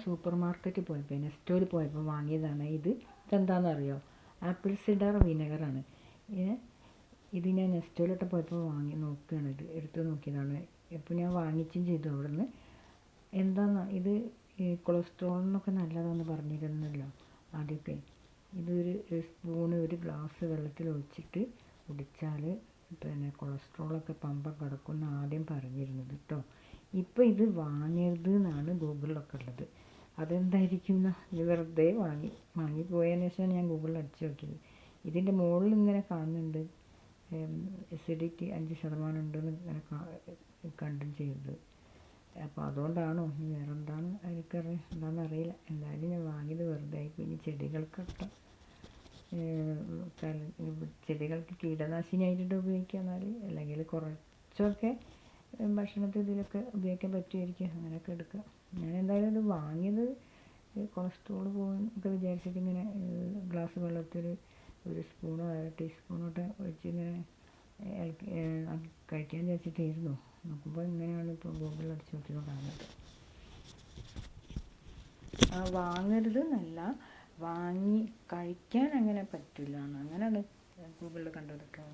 Super മാർക്കറ്റിൽ പോയപ്പോൾ നെസ്റ്റോയിൽ പോയപ്പോൾ വാങ്ങിയതാണ് ഇതെന്താണെന്നറിയോ? Apple cider വിനെഗറാണ്. ഇത് ഞാൻ നെസ്റ്റോയിലോട്ട് പോയപ്പോൾ നോക്കുകയാണ്, എടുത്ത് നോക്കിയതാണ്. ഇപ്പോൾ ഞാൻ വാങ്ങിച്ചും ചെയ്തു അവിടെ നിന്ന്. എന്താണെന്ന് ഇത് കൊളസ്ട്രോളിനൊക്കെ നല്ലതാണെന്ന് പറഞ്ഞിരുന്നല്ലോ ആദ്യമൊക്കെ. ഇതൊരു സ്പൂണ് ഒരു ഗ്ലാസ് വെള്ളത്തിൽ ഒഴിച്ചിട്ട് കുടിച്ചാൽ പിന്നെ കൊളസ്ട്രോളൊക്കെ പമ്പ കിടക്കുമെന്ന് ആദ്യം പറഞ്ഞിരുന്നത് കേട്ടോ. ഇപ്പോൾ ഇത് വാങ്ങരുത് എന്നാണ് ഗൂഗിളിലൊക്കെ ഉള്ളത്. അതെന്തായിരിക്കും ഇത് വെറുതെ വാങ്ങിപ്പോയതിന് ശേഷം ഞാൻ ഗൂഗിളിൽ അടിച്ചു നോക്കിയത്. ഇതിൻ്റെ മുകളിൽ ഇങ്ങനെ കാണുന്നുണ്ട് എസിഡിറ്റി 5% ഉണ്ടെന്ന് ഇങ്ങനെ കണ്ടും ചെയ്തത്. അപ്പോൾ അതുകൊണ്ടാണോ വേറെ എന്താണ് എനിക്കറിയാം, എന്താണെന്നറിയില്ല. എന്തായാലും ഞാൻ വാങ്ങിയത് വെറുതെ ആയിപ്പോയി. ഇനി ചെടികൾക്ക് കീടനാശിനിയായിട്ട് ഉപയോഗിക്കുക എന്നാൽ, അല്ലെങ്കിൽ കുറച്ചൊക്കെ ഭക്ഷണത്തിൽ ഇതിലൊക്കെ ഉപയോഗിക്കാൻ പറ്റുമായിരിക്കും, അങ്ങനെയൊക്കെ എടുക്കുക. ഞാൻ എന്തായാലും ഇത് വാങ്ങിയത് കൊളസ്ട്രോൾ പോകുന്നൊക്കെ വിചാരിച്ചിട്ട് ഇങ്ങനെ ഗ്ലാസ് വെള്ളത്തിൽ ഒരു സ്പൂണോ 1/2 ടീസ്പൂണോട്ട് ഒഴിച്ച് ഇങ്ങനെ കഴിക്കാൻ വിചാരിച്ചിട്ടായിരുന്നു. നോക്കുമ്പോൾ ഇങ്ങനെയാണ് ഇപ്പോൾ ഗൂഗിളിൽ അടിച്ച് നോക്കിയത് കാണുന്നത്. വാങ്ങരുത് എന്നല്ല, വാങ്ങി കഴിക്കാൻ അങ്ങനെ പറ്റില്ല, അങ്ങനെയാണ് ഗൂഗിളിൽ കണ്ടത് കേട്ടോ.